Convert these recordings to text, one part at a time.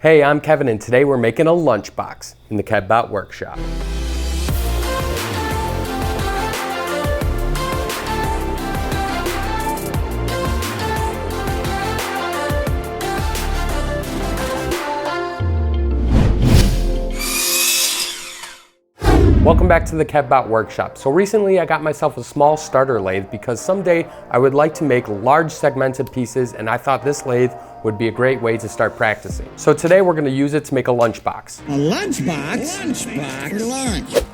Hey, I'm Kevin and today we're making a lunchbox in the KevBot workshop. Welcome back to the KevBot workshop. So recently I got myself a small starter lathe because someday I would like to make large segmented pieces, and I thought this lathe would be a great way to start practicing. So today we're going to use it to make a lunchbox. A lunchbox? Lunchbox for lunch.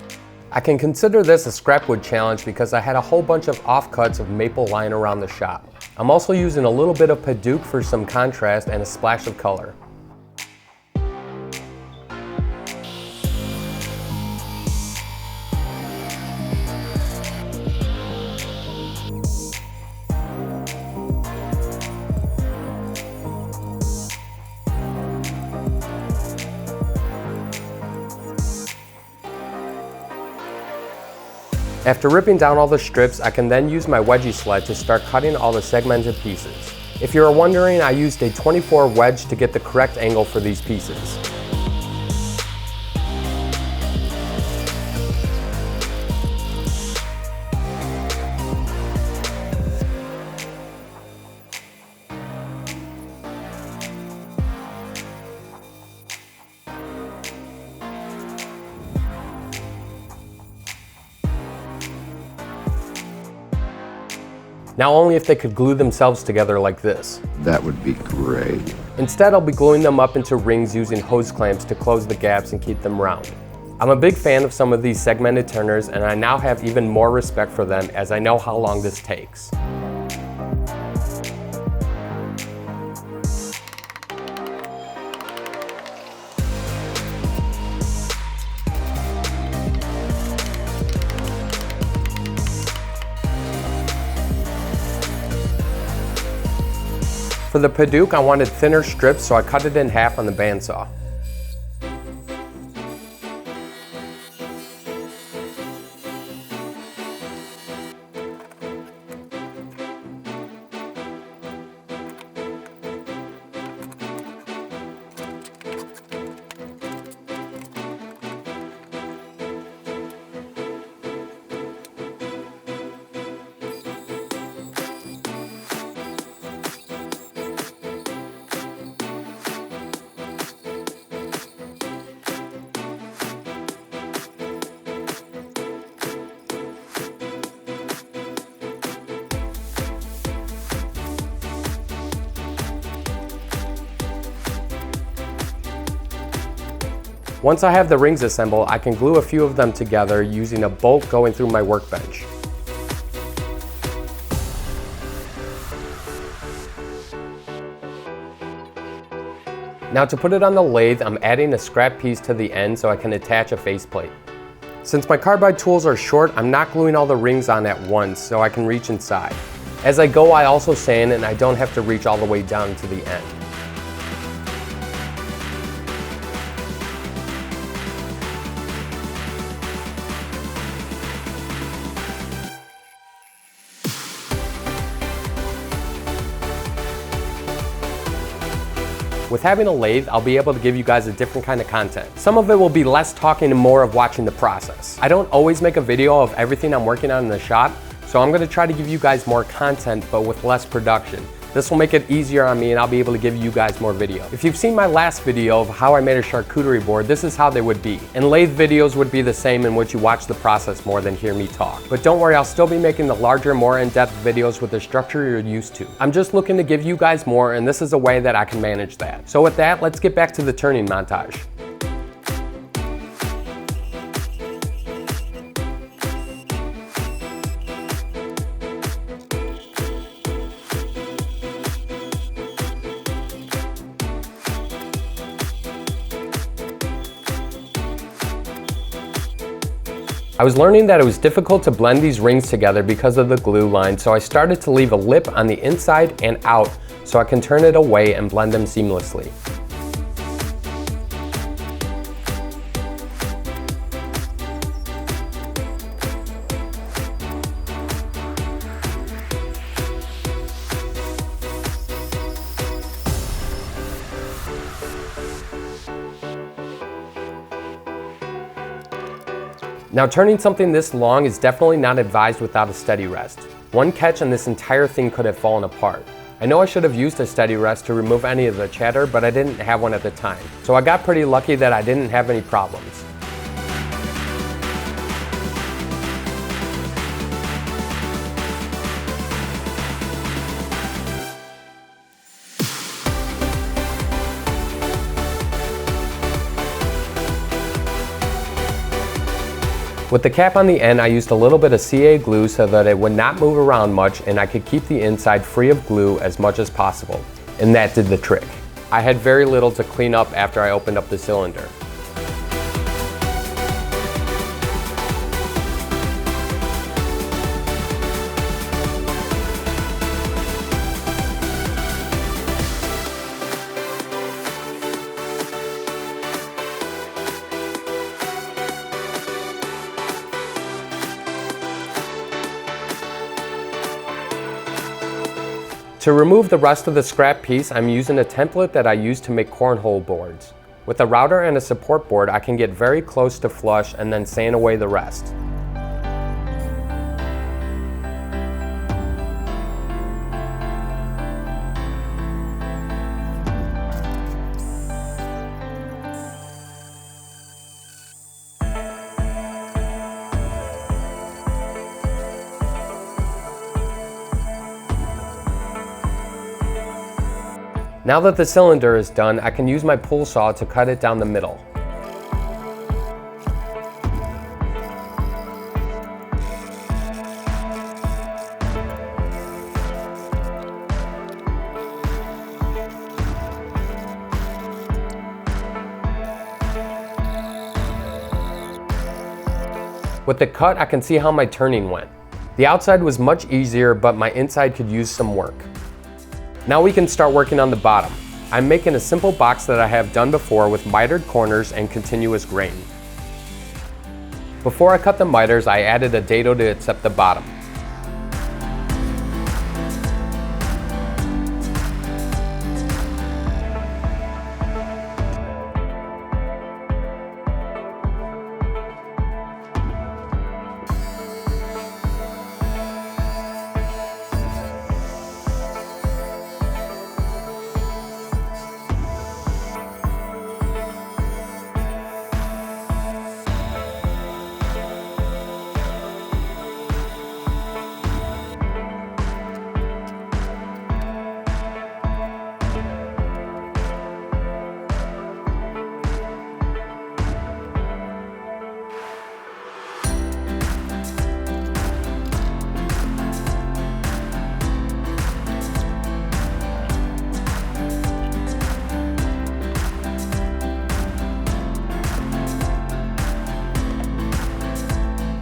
I can consider this a scrapwood challenge because I had a whole bunch of offcuts of maple lying around the shop. I'm also using a little bit of Paduke for some contrast and a splash of color. After ripping down all the strips, I can then use my wedgie sled to start cutting all the segmented pieces. If you're wondering, I used a 24 wedge to get the correct angle for these pieces. Now only if they could glue themselves together like this. That would be great. Instead, I'll be gluing them up into rings using hose clamps to close the gaps and keep them round. I'm a big fan of some of these segmented turners, and I now have even more respect for them as I know how long this takes. For the Paduke, I wanted thinner strips, so I cut it in half on the bandsaw. Once I have the rings assembled, I can glue a few of them together using a bolt going through my workbench. Now to put it on the lathe, I'm adding a scrap piece to the end so I can attach a faceplate. Since my carbide tools are short, I'm not gluing all the rings on at once so I can reach inside. As I go, I also sand and I don't have to reach all the way down to the end. With having a lathe, I'll be able to give you guys a different kind of content. Some of it will be less talking and more of watching the process. I don't always make a video of everything I'm working on in the shop, so I'm gonna try to give you guys more content, but with less production. This will make it easier on me and I'll be able to give you guys more video. If you've seen my last video of how I made a charcuterie board, this is how they would be. And lathe videos would be the same in which you watch the process more than hear me talk. But don't worry, I'll still be making the larger, more in-depth videos with the structure you're used to. I'm just looking to give you guys more, and this is a way that I can manage that. So with that, let's get back to the turning montage. I was learning that it was difficult to blend these rings together because of the glue line, so I started to leave a lip on the inside and out so I can turn it away and blend them seamlessly. Now, turning something this long is definitely not advised without a steady rest. One catch and this entire thing could have fallen apart. I know I should have used a steady rest to remove any of the chatter, but I didn't have one at the time. So I got pretty lucky that I didn't have any problems. With the cap on the end, I used a little bit of CA glue so that it would not move around much and I could keep the inside free of glue as much as possible. And that did the trick. I had very little to clean up after I opened up the cylinder. To remove the rest of the scrap piece, I'm using a template that I use to make cornhole boards. With a router and a support board, I can get very close to flush and then sand away the rest. Now that the cylinder is done, I can use my pull saw to cut it down the middle. With the cut, I can see how my turning went. The outside was much easier, but my inside could use some work. Now we can start working on the bottom. I'm making a simple box that I have done before with mitered corners and continuous grain. Before I cut the miters, I added a dado to accept the bottom.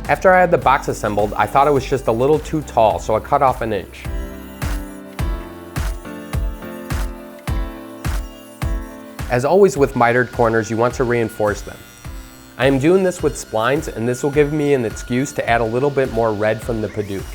After I had the box assembled, I thought it was just a little too tall, so I cut off an inch. As always with mitered corners, you want to reinforce them. I am doing this with splines, and this will give me an excuse to add a little bit more red from the Padauk.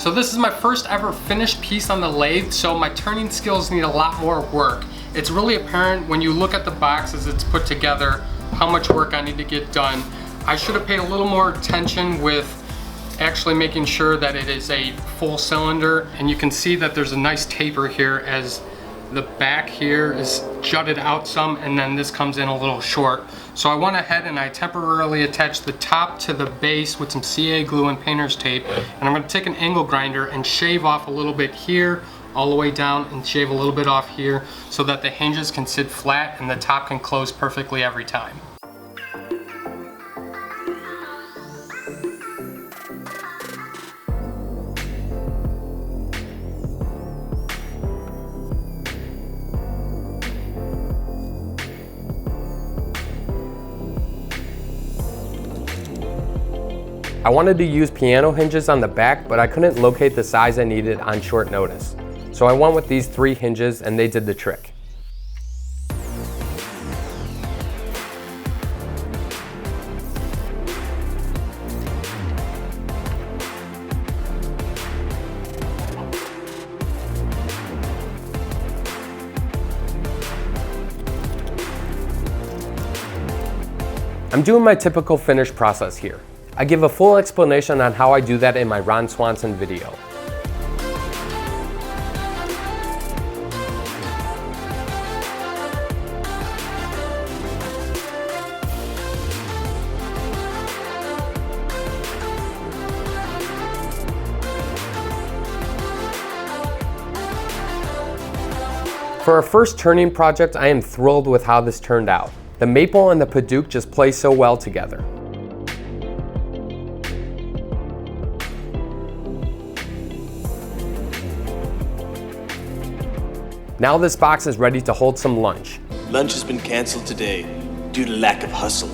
So this is my first ever finished piece on the lathe, so my turning skills need a lot more work. It's really apparent when you look at the box as it's put together how much work I need to get done. I should have paid a little more attention with actually making sure that it is a full cylinder, and you can see that there's a nice taper here as the back here is jutted out some, and then this comes in a little short. So I went ahead and I temporarily attached the top to the base with some CA glue and painter's tape, and I'm going to take an angle grinder and shave off a little bit here all the way down and shave a little bit off here so that the hinges can sit flat and the top can close perfectly every time. I wanted to use piano hinges on the back, but I couldn't locate the size I needed on short notice. So I went with these 3 hinges and they did the trick. I'm doing my typical finish process here. I give a full explanation on how I do that in my Ron Swanson video. For our first turning project, I am thrilled with how this turned out. The maple and the Padauk just play so well together. Now this box is ready to hold some lunch. Lunch has been canceled today due to lack of hustle.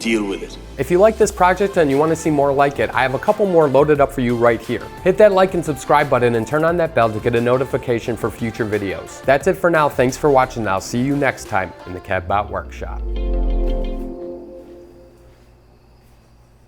Deal with it. If you like this project and you want to see more like it, I have a couple more loaded up for you right here. Hit that like and subscribe button and turn on that bell to get a notification for future videos. That's it for now. Thanks for watching. I'll see you next time in the CADbot Workshop.